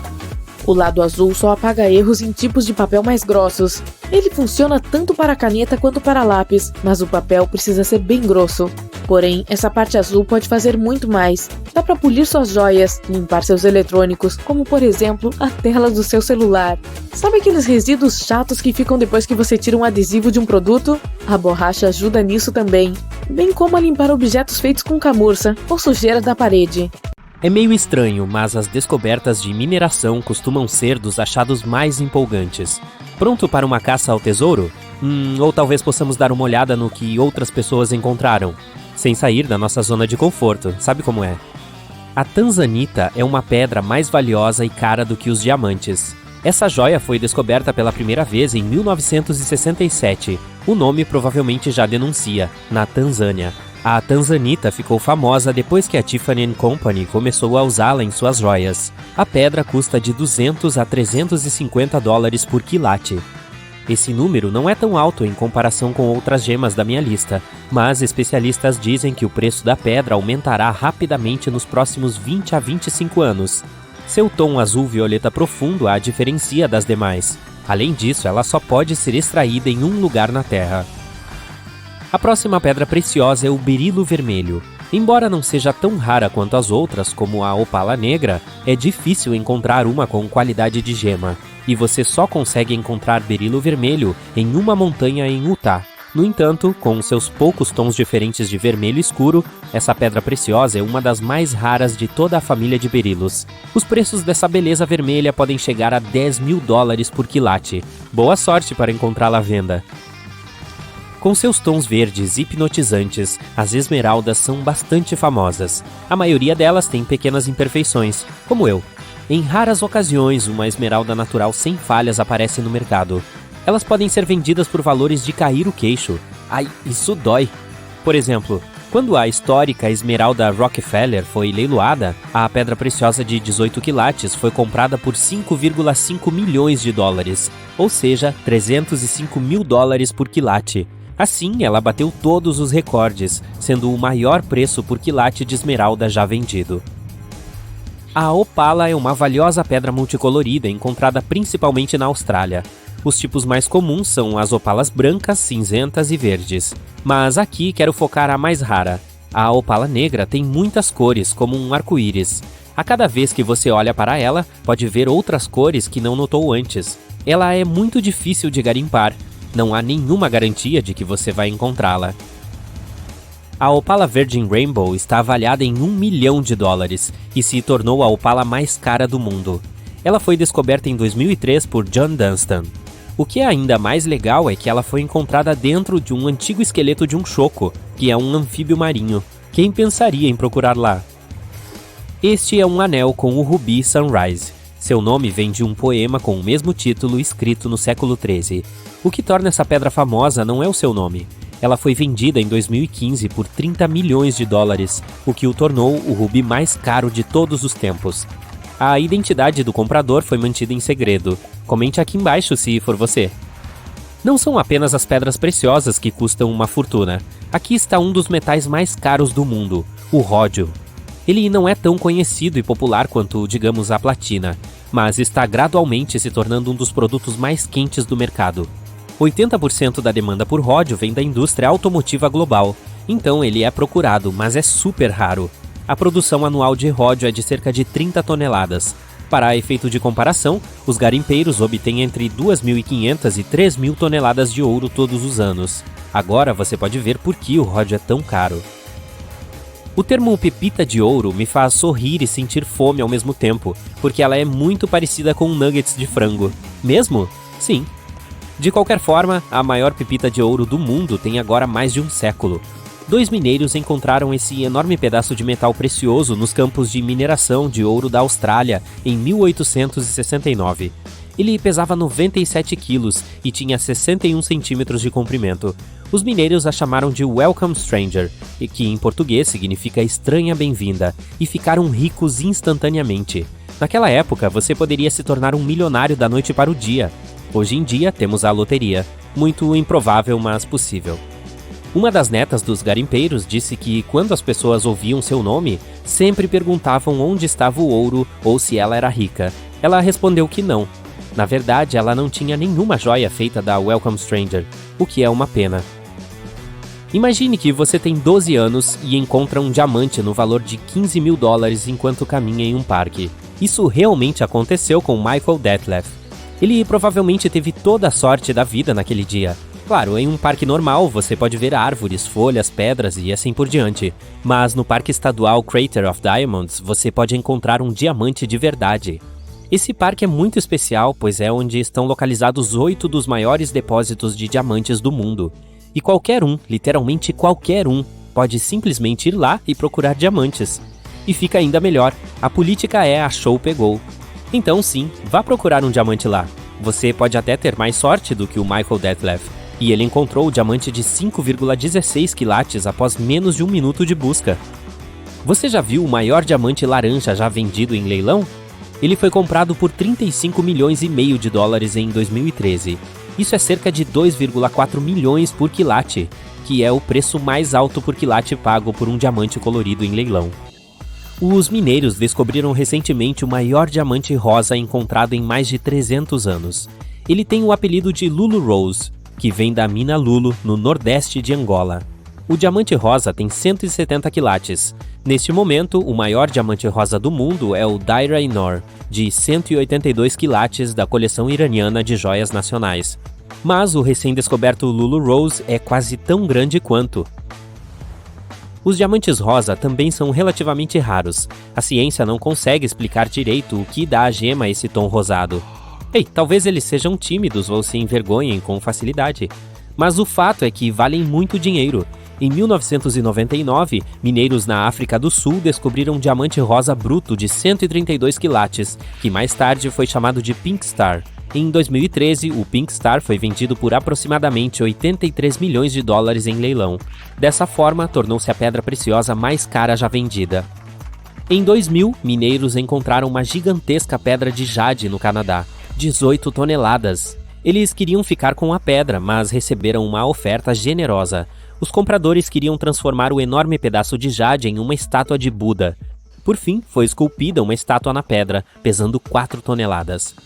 O lado azul só apaga erros em tipos de papel mais grossos. Ele funciona tanto para caneta quanto para lápis, mas o papel precisa ser bem grosso. Porém, essa parte azul pode fazer muito mais. Dá para polir suas joias, limpar seus eletrônicos, como por exemplo, a tela do seu celular. Sabe aqueles resíduos chatos que ficam depois que você tira um adesivo de um produto? A borracha ajuda nisso também, bem como a limpar objetos feitos com camurça ou sujeira da parede. É meio estranho, mas as descobertas de mineração costumam ser dos achados mais empolgantes. Pronto para uma caça ao tesouro? Ou talvez possamos dar uma olhada no que outras pessoas encontraram, sem sair da nossa zona de conforto, sabe como é? A tanzanita é uma pedra mais valiosa e cara do que os diamantes. Essa joia foi descoberta pela primeira vez em 1967. O nome provavelmente já denuncia, na Tanzânia. A tanzanita ficou famosa depois que a Tiffany & Company começou a usá-la em suas joias. A pedra custa de 200 a 350 dólares por quilate. Esse número não é tão alto em comparação com outras gemas da minha lista, mas especialistas dizem que o preço da pedra aumentará rapidamente nos próximos 20 a 25 anos. Seu tom azul-violeta profundo a diferencia das demais. Além disso, ela só pode ser extraída em um lugar na Terra. A próxima pedra preciosa é o berilo vermelho. Embora não seja tão rara quanto as outras, como a opala negra, é difícil encontrar uma com qualidade de gema. E você só consegue encontrar berilo vermelho em uma montanha em Utah. No entanto, com seus poucos tons diferentes de vermelho escuro, essa pedra preciosa é uma das mais raras de toda a família de berilos. Os preços dessa beleza vermelha podem chegar a 10 mil dólares por quilate. Boa sorte para encontrá-la à venda. Com seus tons verdes hipnotizantes, as esmeraldas são bastante famosas. A maioria delas tem pequenas imperfeições, como eu. Em raras ocasiões, uma esmeralda natural sem falhas aparece no mercado. Elas podem ser vendidas por valores de cair o queixo. Ai, isso dói! Por exemplo, quando a histórica esmeralda Rockefeller foi leiloada, a pedra preciosa de 18 quilates foi comprada por 5,5 milhões de dólares, ou seja, 305 mil dólares por quilate. Assim, ela bateu todos os recordes, sendo o maior preço por quilate de esmeralda já vendido. A opala é uma valiosa pedra multicolorida encontrada principalmente na Austrália. Os tipos mais comuns são as opalas brancas, cinzentas e verdes. Mas aqui quero focar a mais rara. A opala negra tem muitas cores, como um arco-íris. A cada vez que você olha para ela, pode ver outras cores que não notou antes. Ela é muito difícil de garimpar. Não há nenhuma garantia de que você vai encontrá-la. A opala Virgin Rainbow está avaliada em 1 milhão de dólares e se tornou a opala mais cara do mundo. Ela foi descoberta em 2003 por John Dunstan. O que é ainda mais legal é que ela foi encontrada dentro de um antigo esqueleto de um choco, que é um anfíbio marinho. Quem pensaria em procurar lá? Este é um anel com o rubi Sunrise. Seu nome vem de um poema com o mesmo título escrito no século XIII. O que torna essa pedra famosa não é o seu nome. Ela foi vendida em 2015 por 30 milhões de dólares, o que o tornou o rubi mais caro de todos os tempos. A identidade do comprador foi mantida em segredo. Comente aqui embaixo se for você. Não são apenas as pedras preciosas que custam uma fortuna. Aqui está um dos metais mais caros do mundo, o ródio. Ele não é tão conhecido e popular quanto, digamos, a platina, mas está gradualmente se tornando um dos produtos mais quentes do mercado. 80% da demanda por ródio vem da indústria automotiva global, então ele é procurado, mas é super raro. A produção anual de ródio é de cerca de 30 toneladas. Para efeito de comparação, os garimpeiros obtêm entre 2.500 e 3.000 toneladas de ouro todos os anos. Agora você pode ver por que o ródio é tão caro. O termo pepita de ouro me faz sorrir e sentir fome ao mesmo tempo, porque ela é muito parecida com nuggets de frango. Mesmo? Sim. De qualquer forma, a maior pepita de ouro do mundo tem agora mais de um século. 2 mineiros encontraram esse enorme pedaço de metal precioso nos campos de mineração de ouro da Austrália em 1869. Ele pesava 97 quilos e tinha 61 centímetros de comprimento. Os mineiros a chamaram de Welcome Stranger, que em português significa estranha bem-vinda, e ficaram ricos instantaneamente. Naquela época, você poderia se tornar um milionário da noite para o dia. Hoje em dia, temos a loteria. Muito improvável, mas possível. Uma das netas dos garimpeiros disse que, quando as pessoas ouviam seu nome, sempre perguntavam onde estava o ouro ou se ela era rica. Ela respondeu que não. Na verdade, ela não tinha nenhuma joia feita da Welcome Stranger, o que é uma pena. Imagine que você tem 12 anos e encontra um diamante no valor de 15 mil dólares enquanto caminha em um parque. Isso realmente aconteceu com Michael Detlef. Ele provavelmente teve toda a sorte da vida naquele dia. Claro, em um parque normal você pode ver árvores, folhas, pedras e assim por diante. Mas no Parque Estadual Crater of Diamonds você pode encontrar um diamante de verdade. Esse parque é muito especial, pois é onde estão localizados 8 dos maiores depósitos de diamantes do mundo. E qualquer um, literalmente qualquer um, pode simplesmente ir lá e procurar diamantes. E fica ainda melhor, a política é achou pegou. Então sim, vá procurar um diamante lá. Você pode até ter mais sorte do que o Michael Detlef. E ele encontrou o diamante de 5,16 quilates após menos de 1 minuto de busca. Você já viu o maior diamante laranja já vendido em leilão? Ele foi comprado por 35 milhões e meio de dólares em 2013. Isso é cerca de 2,4 milhões por quilate, que é o preço mais alto por quilate pago por um diamante colorido em leilão. Os mineiros descobriram recentemente o maior diamante rosa encontrado em mais de 300 anos. Ele tem o apelido de Lulu Rose, que vem da mina Lulu, no nordeste de Angola. O diamante rosa tem 170 quilates. Neste momento, o maior diamante rosa do mundo é o Daira-i-Noor, de 182 quilates da coleção iraniana de joias nacionais. Mas o recém-descoberto Lulu Rose é quase tão grande quanto. Os diamantes rosa também são relativamente raros. A ciência não consegue explicar direito o que dá à gema esse tom rosado. Ei, talvez eles sejam tímidos ou se envergonhem com facilidade. Mas o fato é que valem muito dinheiro. Em 1999, mineiros na África do Sul descobriram um diamante rosa bruto de 132 quilates, que mais tarde foi chamado de Pink Star. Em 2013, o Pink Star foi vendido por aproximadamente 83 milhões de dólares em leilão. Dessa forma, tornou-se a pedra preciosa mais cara já vendida. Em 2000, mineiros encontraram uma gigantesca pedra de jade no Canadá, 18 toneladas. Eles queriam ficar com a pedra, mas receberam uma oferta generosa. Os compradores queriam transformar o enorme pedaço de jade em uma estátua de Buda. Por fim, foi esculpida uma estátua na pedra, pesando 4 toneladas.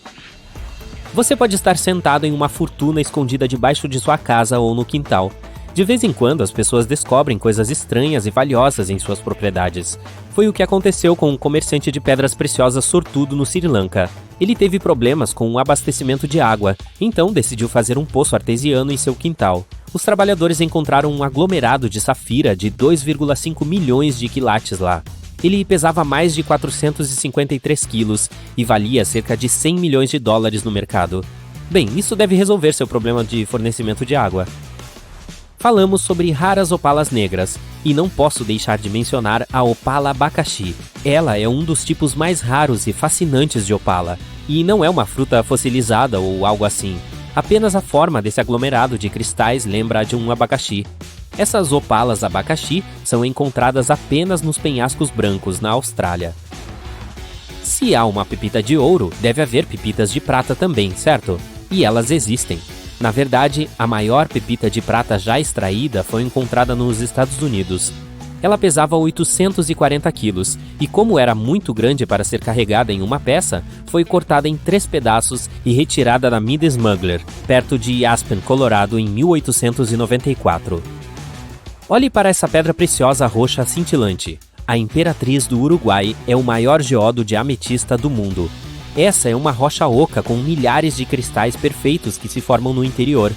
Você pode estar sentado em uma fortuna escondida debaixo de sua casa ou no quintal. De vez em quando, as pessoas descobrem coisas estranhas e valiosas em suas propriedades. Foi o que aconteceu com um comerciante de pedras preciosas sortudo no Sri Lanka. Ele teve problemas com o abastecimento de água, então decidiu fazer um poço artesiano em seu quintal. Os trabalhadores encontraram um aglomerado de safira de 2,5 milhões de quilates lá. Ele pesava mais de 453 quilos e valia cerca de 100 milhões de dólares no mercado. Bem, isso deve resolver seu problema de fornecimento de água. Falamos sobre raras opalas negras, e não posso deixar de mencionar a opala abacaxi. Ela é um dos tipos mais raros e fascinantes de opala, e não é uma fruta fossilizada ou algo assim. Apenas a forma desse aglomerado de cristais lembra a de um abacaxi. Essas opalas abacaxi são encontradas apenas nos penhascos brancos na Austrália. Se há uma pepita de ouro, deve haver pepitas de prata também, certo? E elas existem. Na verdade, a maior pepita de prata já extraída foi encontrada nos Estados Unidos. Ela pesava 840 quilos e, como era muito grande para ser carregada em uma peça, foi cortada em 3 pedaços e retirada da Mid Smuggler, perto de Aspen, Colorado, em 1894. Olhe para essa pedra preciosa roxa cintilante. A Imperatriz do Uruguai é o maior geodo de ametista do mundo. Essa é uma rocha oca com milhares de cristais perfeitos que se formam no interior.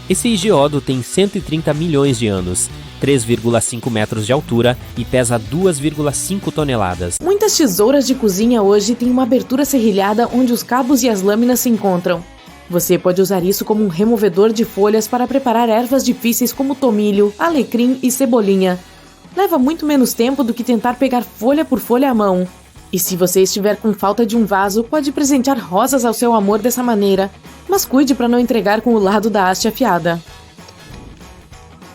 Esse geodo tem 130 milhões de anos, 3,5 metros de altura e pesa 2,5 toneladas. Muitas tesouras de cozinha hoje têm uma abertura serrilhada onde os cabos e as lâminas se encontram. Você pode usar isso como um removedor de folhas para preparar ervas difíceis como tomilho, alecrim e cebolinha. Leva muito menos tempo do que tentar pegar folha por folha à mão. E se você estiver com falta de um vaso, pode presentear rosas ao seu amor dessa maneira, mas cuide para não entregar com o lado da haste afiada.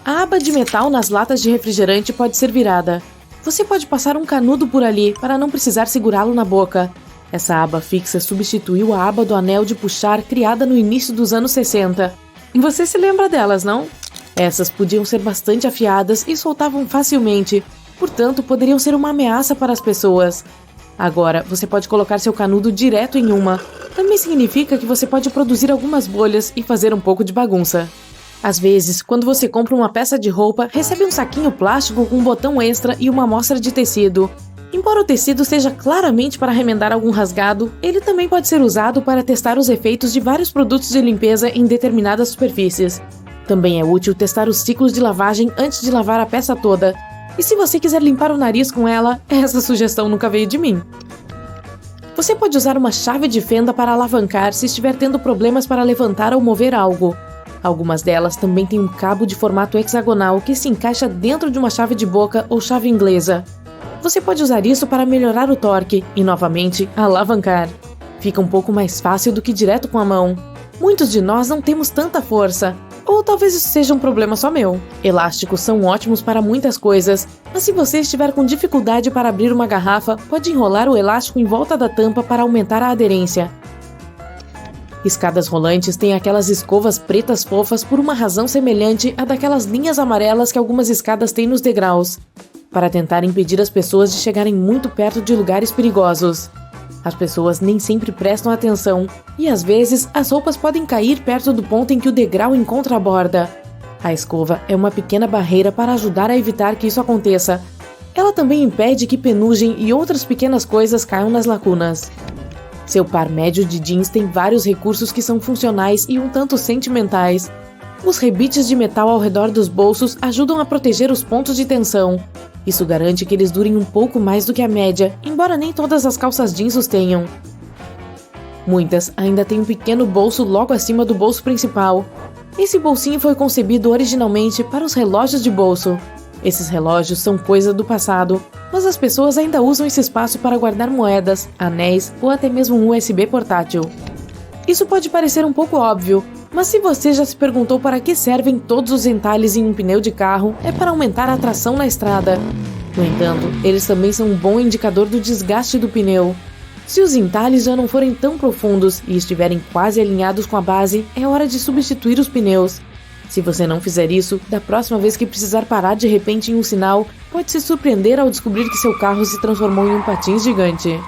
A aba de metal nas latas de refrigerante pode ser virada. Você pode passar um canudo por ali para não precisar segurá-lo na boca. Essa aba fixa substituiu a aba do anel de puxar criada no início dos anos 60. E você se lembra delas, não? Essas podiam ser bastante afiadas e soltavam facilmente, portanto poderiam ser uma ameaça para as pessoas. Agora, você pode colocar seu canudo direto em uma. Também significa que você pode produzir algumas bolhas e fazer um pouco de bagunça. Às vezes, quando você compra uma peça de roupa, recebe um saquinho plástico com um botão extra e uma amostra de tecido. Embora o tecido seja claramente para remendar algum rasgado, ele também pode ser usado para testar os efeitos de vários produtos de limpeza em determinadas superfícies. Também é útil testar os ciclos de lavagem antes de lavar a peça toda. E se você quiser limpar o nariz com ela, essa sugestão nunca veio de mim. Você pode usar uma chave de fenda para alavancar se estiver tendo problemas para levantar ou mover algo. Algumas delas também têm um cabo de formato hexagonal que se encaixa dentro de uma chave de boca ou chave inglesa. Você pode usar isso para melhorar o torque e, novamente, alavancar. Fica um pouco mais fácil do que direto com a mão. Muitos de nós não temos tanta força. Ou talvez isso seja um problema só meu. Elásticos são ótimos para muitas coisas, mas se você estiver com dificuldade para abrir uma garrafa, pode enrolar o elástico em volta da tampa para aumentar a aderência. Escadas rolantes têm aquelas escovas pretas fofas por uma razão semelhante à daquelas linhas amarelas que algumas escadas têm nos degraus, para tentar impedir as pessoas de chegarem muito perto de lugares perigosos. As pessoas nem sempre prestam atenção, e às vezes as roupas podem cair perto do ponto em que o degrau encontra a borda. A escova é uma pequena barreira para ajudar a evitar que isso aconteça. Ela também impede que penugem e outras pequenas coisas caiam nas lacunas. Seu par médio de jeans tem vários recursos que são funcionais e um tanto sentimentais. Os rebites de metal ao redor dos bolsos ajudam a proteger os pontos de tensão. Isso garante que eles durem um pouco mais do que a média, embora nem todas as calças jeans os tenham. Muitas ainda têm um pequeno bolso logo acima do bolso principal. Esse bolsinho foi concebido originalmente para os relógios de bolso. Esses relógios são coisa do passado, mas as pessoas ainda usam esse espaço para guardar moedas, anéis ou até mesmo um USB portátil. Isso pode parecer um pouco óbvio, mas se você já se perguntou para que servem todos os entalhes em um pneu de carro, é para aumentar a tração na estrada. No entanto, eles também são um bom indicador do desgaste do pneu. Se os entalhes já não forem tão profundos e estiverem quase alinhados com a base, é hora de substituir os pneus. Se você não fizer isso, da próxima vez que precisar parar de repente em um sinal, pode se surpreender ao descobrir que seu carro se transformou em um patins gigante.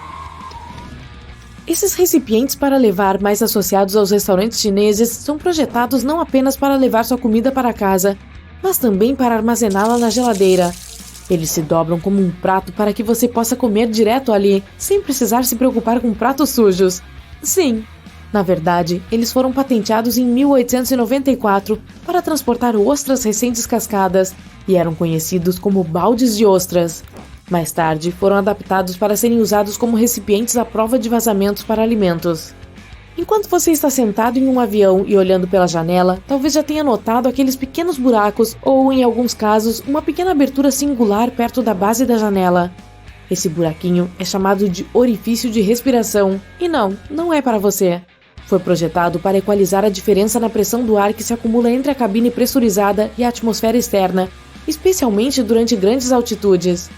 Esses recipientes para levar, mais associados aos restaurantes chineses, são projetados não apenas para levar sua comida para casa, mas também para armazená-la na geladeira. Eles se dobram como um prato para que você possa comer direto ali, sem precisar se preocupar com pratos sujos. Sim, na verdade, eles foram patenteados em 1894 para transportar ostras recém-descascadas e eram conhecidos como baldes de ostras. Mais tarde, foram adaptados para serem usados como recipientes à prova de vazamentos para alimentos. Enquanto você está sentado em um avião e olhando pela janela, talvez já tenha notado aqueles pequenos buracos ou, em alguns casos, uma pequena abertura singular perto da base da janela. Esse buraquinho é chamado de orifício de respiração. E não é para você. Foi projetado para equalizar a diferença na pressão do ar que se acumula entre a cabine pressurizada e a atmosfera externa, especialmente durante grandes altitudes.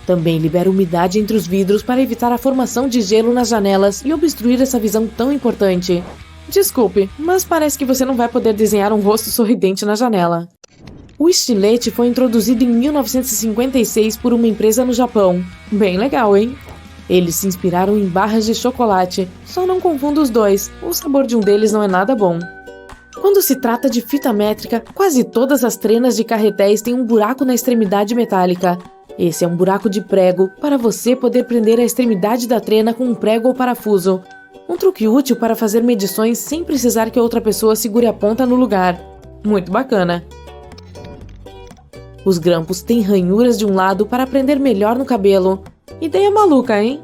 Também libera umidade entre os vidros para evitar a formação de gelo nas janelas e obstruir essa visão tão importante. Desculpe, mas parece que você não vai poder desenhar um rosto sorridente na janela. O estilete foi introduzido em 1956 por uma empresa no Japão. Bem legal, hein? Eles se inspiraram em barras de chocolate, só não confunda os dois, o sabor de um deles não é nada bom. Quando se trata de fita métrica, quase todas as trenas de carretéis têm um buraco na extremidade metálica. Esse é um buraco de prego, para você poder prender a extremidade da trena com um prego ou parafuso. Um truque útil para fazer medições sem precisar que outra pessoa segure a ponta no lugar. Muito bacana! Os grampos têm ranhuras de um lado para prender melhor no cabelo. Ideia maluca, hein?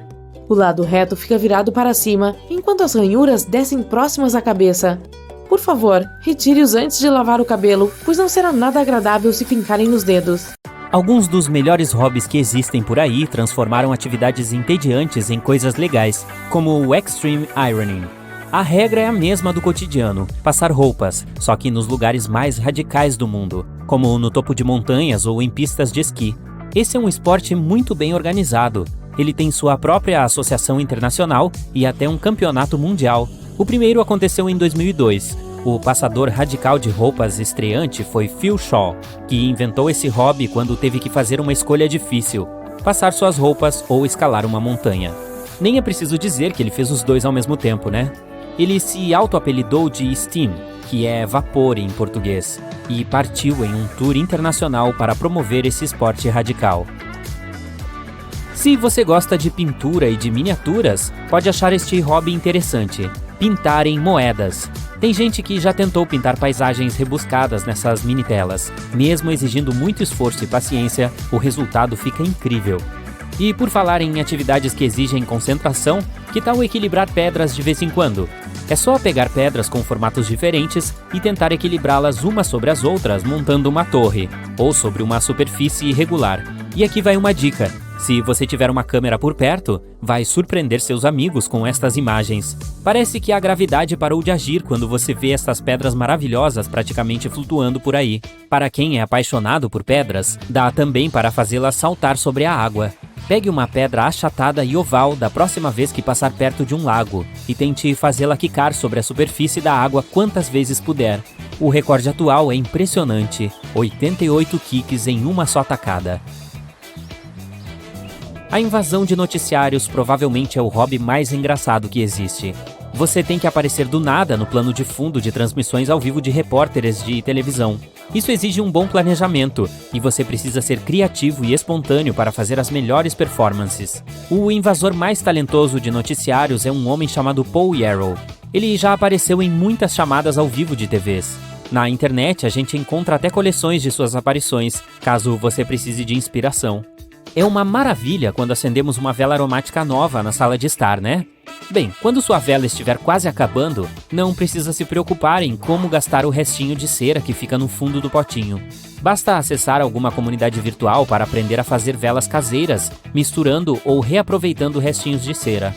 O lado reto fica virado para cima, enquanto as ranhuras descem próximas à cabeça. Por favor, retire-os antes de lavar o cabelo, pois não será nada agradável se fincarem nos dedos. Alguns dos melhores hobbies que existem por aí transformaram atividades entediantes em coisas legais, como o Extreme Ironing. A regra é a mesma do cotidiano, passar roupas, só que nos lugares mais radicais do mundo, como no topo de montanhas ou em pistas de esqui. Esse é um esporte muito bem organizado. Ele tem sua própria associação internacional e até um campeonato mundial. O primeiro aconteceu em 2002. O passador radical de roupas estreante foi Phil Shaw, que inventou esse hobby quando teve que fazer uma escolha difícil, passar suas roupas ou escalar uma montanha. Nem é preciso dizer que ele fez os dois ao mesmo tempo, né? Ele se auto-apelidou de Steam, que é vapor em português, e partiu em um tour internacional para promover esse esporte radical. Se você gosta de pintura e de miniaturas, pode achar este hobby interessante: pintar em moedas. Tem gente que já tentou pintar paisagens rebuscadas nessas mini telas. Mesmo exigindo muito esforço e paciência, o resultado fica incrível. E por falar em atividades que exigem concentração, que tal equilibrar pedras de vez em quando? É só pegar pedras com formatos diferentes e tentar equilibrá-las umas sobre as outras montando uma torre, ou sobre uma superfície irregular. E aqui vai uma dica: se você tiver uma câmera por perto, vai surpreender seus amigos com estas imagens. Parece que a gravidade parou de agir quando você vê estas pedras maravilhosas praticamente flutuando por aí. Para quem é apaixonado por pedras, dá também para fazê-las saltar sobre a água. Pegue uma pedra achatada e oval da próxima vez que passar perto de um lago e tente fazê-la quicar sobre a superfície da água quantas vezes puder. O recorde atual é impressionante: 88 kicks em uma só tacada. A invasão de noticiários provavelmente é o hobby mais engraçado que existe. Você tem que aparecer do nada no plano de fundo de transmissões ao vivo de repórteres de televisão. Isso exige um bom planejamento, e você precisa ser criativo e espontâneo para fazer as melhores performances. O invasor mais talentoso de noticiários é um homem chamado Paul Yarrow. Ele já apareceu em muitas chamadas ao vivo de TVs. Na internet a gente encontra até coleções de suas aparições, caso você precise de inspiração. É uma maravilha quando acendemos uma vela aromática nova na sala de estar, né? Bem, quando sua vela estiver quase acabando, não precisa se preocupar em como gastar o restinho de cera que fica no fundo do potinho. Basta acessar alguma comunidade virtual para aprender a fazer velas caseiras, misturando ou reaproveitando restinhos de cera.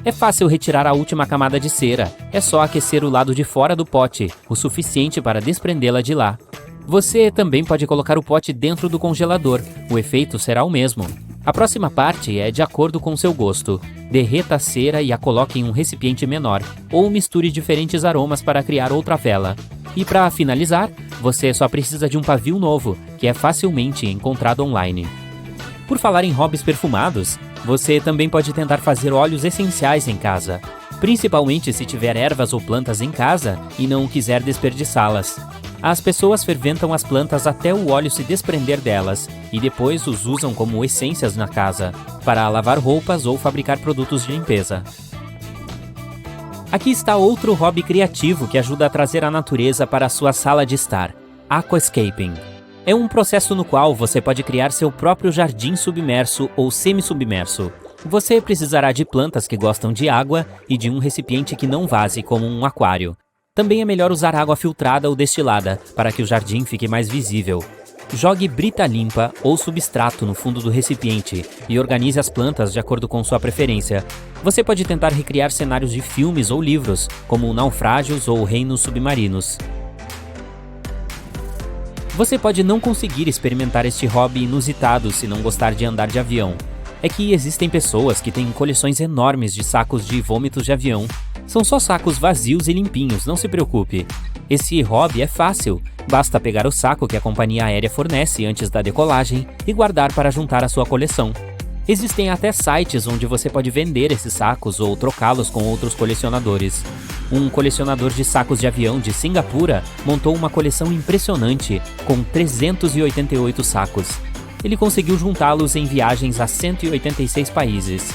É fácil retirar a última camada de cera, é só aquecer o lado de fora do pote, o suficiente para desprendê-la de lá. Você também pode colocar o pote dentro do congelador, o efeito será o mesmo. A próxima parte é de acordo com seu gosto. Derreta a cera e a coloque em um recipiente menor, ou misture diferentes aromas para criar outra vela. E para finalizar, você só precisa de um pavio novo, que é facilmente encontrado online. Por falar em hobbies perfumados, você também pode tentar fazer óleos essenciais em casa, principalmente se tiver ervas ou plantas em casa e não quiser desperdiçá-las. As pessoas ferventam as plantas até o óleo se desprender delas e depois os usam como essências na casa, para lavar roupas ou fabricar produtos de limpeza. Aqui está outro hobby criativo que ajuda a trazer a natureza para a sua sala de estar: aquascaping. É um processo no qual você pode criar seu próprio jardim submerso ou semi-submerso. Você precisará de plantas que gostam de água e de um recipiente que não vaze, como um aquário. Também é melhor usar água filtrada ou destilada, para que o jardim fique mais visível. Jogue brita limpa ou substrato no fundo do recipiente e organize as plantas de acordo com sua preferência. Você pode tentar recriar cenários de filmes ou livros, como naufrágios ou reinos submarinos. Você pode não conseguir experimentar este hobby inusitado se não gostar de andar de avião. É que existem pessoas que têm coleções enormes de sacos de vômitos de avião. São só sacos vazios e limpinhos, não se preocupe. Esse hobby é fácil, basta pegar o saco que a companhia aérea fornece antes da decolagem e guardar para juntar a sua coleção. Existem até sites onde você pode vender esses sacos ou trocá-los com outros colecionadores. Um colecionador de sacos de avião de Singapura montou uma coleção impressionante, com 388 sacos. Ele conseguiu juntá-los em viagens a 186 países.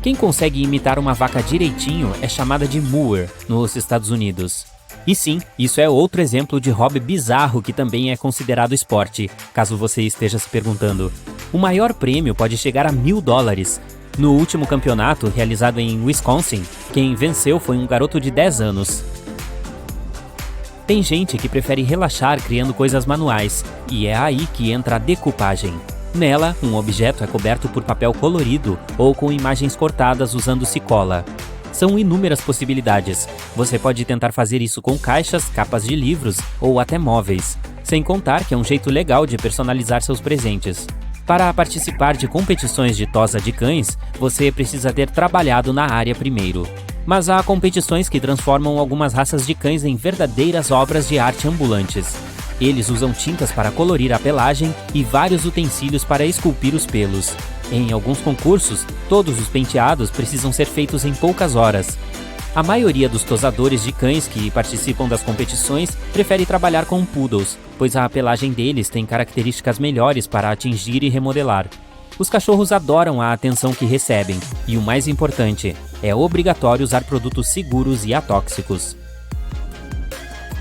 Quem consegue imitar uma vaca direitinho é chamada de mower nos Estados Unidos. E sim, isso é outro exemplo de hobby bizarro que também é considerado esporte, caso você esteja se perguntando. O maior prêmio pode chegar a $1.000. No último campeonato, realizado em Wisconsin, quem venceu foi um garoto de 10 anos. Tem gente que prefere relaxar criando coisas manuais, e é aí que entra a decupagem. Nela, um objeto é coberto por papel colorido ou com imagens cortadas usando cicola. São inúmeras possibilidades. Você pode tentar fazer isso com caixas, capas de livros ou até móveis. Sem contar que é um jeito legal de personalizar seus presentes. Para participar de competições de tosa de cães, você precisa ter trabalhado na área primeiro. Mas há competições que transformam algumas raças de cães em verdadeiras obras de arte ambulantes. Eles usam tintas para colorir a pelagem e vários utensílios para esculpir os pelos. Em alguns concursos, todos os penteados precisam ser feitos em poucas horas. A maioria dos tosadores de cães que participam das competições prefere trabalhar com poodles, pois a pelagem deles tem características melhores para atingir e remodelar. Os cachorros adoram a atenção que recebem, e o mais importante, é obrigatório usar produtos seguros e atóxicos.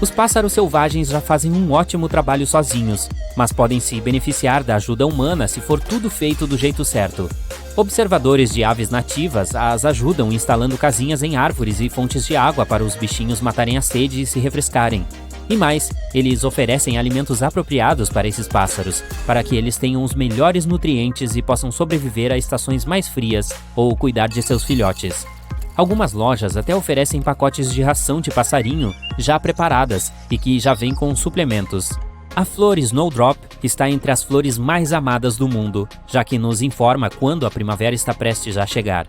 Os pássaros selvagens já fazem um ótimo trabalho sozinhos, mas podem se beneficiar da ajuda humana se for tudo feito do jeito certo. Observadores de aves nativas as ajudam instalando casinhas em árvores e fontes de água para os bichinhos matarem a sede e se refrescarem. E mais, eles oferecem alimentos apropriados para esses pássaros, para que eles tenham os melhores nutrientes e possam sobreviver a estações mais frias ou cuidar de seus filhotes. Algumas lojas até oferecem pacotes de ração de passarinho já preparadas e que já vêm com suplementos. A flor Snowdrop está entre as flores mais amadas do mundo, já que nos informa quando a primavera está prestes a chegar.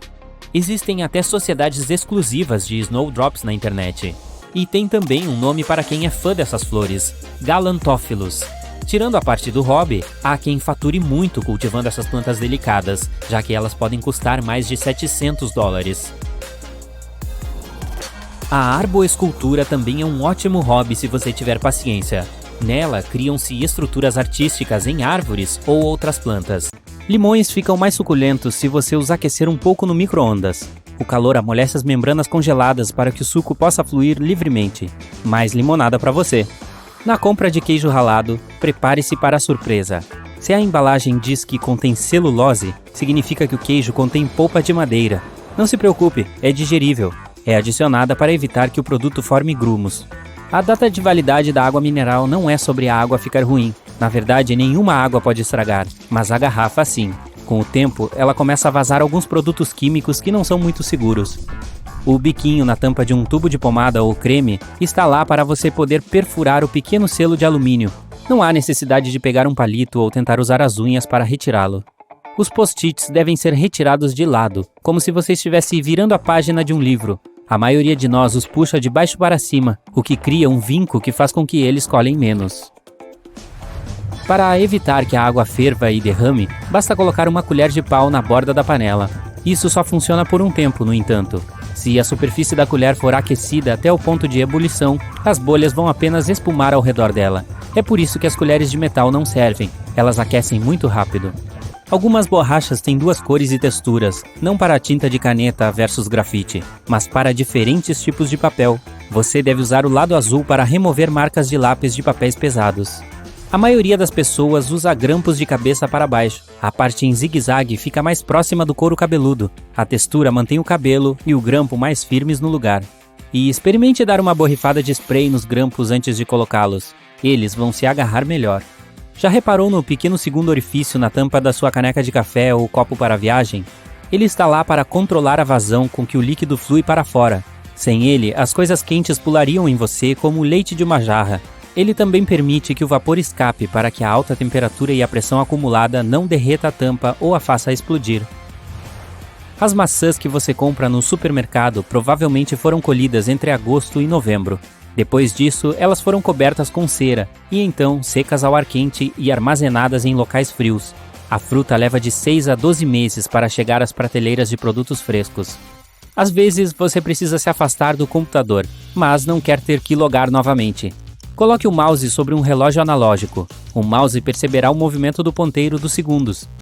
Existem até sociedades exclusivas de Snowdrops na internet. E tem também um nome para quem é fã dessas flores, Galantophilus. Tirando a parte do hobby, há quem fature muito cultivando essas plantas delicadas, já que elas podem custar mais de $700. A arboescultura também é um ótimo hobby se você tiver paciência. Nela, criam-se estruturas artísticas em árvores ou outras plantas. Limões ficam mais suculentos se você os aquecer um pouco no micro-ondas. O calor amolece as membranas congeladas para que o suco possa fluir livremente. Mais limonada para você. Na compra de queijo ralado, prepare-se para a surpresa. Se a embalagem diz que contém celulose, significa que o queijo contém polpa de madeira. Não se preocupe, é digerível. É adicionada para evitar que o produto forme grumos. A data de validade da água mineral não é sobre a água ficar ruim. Na verdade, nenhuma água pode estragar, mas a garrafa sim. Com o tempo, ela começa a vazar alguns produtos químicos que não são muito seguros. O biquinho na tampa de um tubo de pomada ou creme está lá para você poder perfurar o pequeno selo de alumínio. Não há necessidade de pegar um palito ou tentar usar as unhas para retirá-lo. Os post-its devem ser retirados de lado, como se você estivesse virando a página de um livro. A maioria de nós os puxa de baixo para cima, o que cria um vinco que faz com que eles colhem menos. Para evitar que a água ferva e derrame, basta colocar uma colher de pau na borda da panela. Isso só funciona por um tempo, no entanto. Se a superfície da colher for aquecida até o ponto de ebulição, as bolhas vão apenas espumar ao redor dela. É por isso que as colheres de metal não servem, elas aquecem muito rápido. Algumas borrachas têm duas cores e texturas, não para a tinta de caneta versus grafite, mas para diferentes tipos de papel. Você deve usar o lado azul para remover marcas de lápis de papéis pesados. A maioria das pessoas usa grampos de cabeça para baixo. A parte em zigue-zague fica mais próxima do couro cabeludo. A textura mantém o cabelo e o grampo mais firmes no lugar. E experimente dar uma borrifada de spray nos grampos antes de colocá-los. Eles vão se agarrar melhor. Já reparou no pequeno segundo orifício na tampa da sua caneca de café ou copo para viagem? Ele está lá para controlar a vazão com que o líquido flui para fora. Sem ele, as coisas quentes pulariam em você como o leite de uma jarra. Ele também permite que o vapor escape para que a alta temperatura e a pressão acumulada não derreta a tampa ou a faça explodir. As maçãs que você compra no supermercado provavelmente foram colhidas entre agosto e novembro. Depois disso, elas foram cobertas com cera e então secas ao ar quente e armazenadas em locais frios. A fruta leva de 6 a 12 meses para chegar às prateleiras de produtos frescos. Às vezes, você precisa se afastar do computador, mas não quer ter que logar novamente. Coloque o mouse sobre um relógio analógico. O mouse perceberá o movimento do ponteiro dos segundos.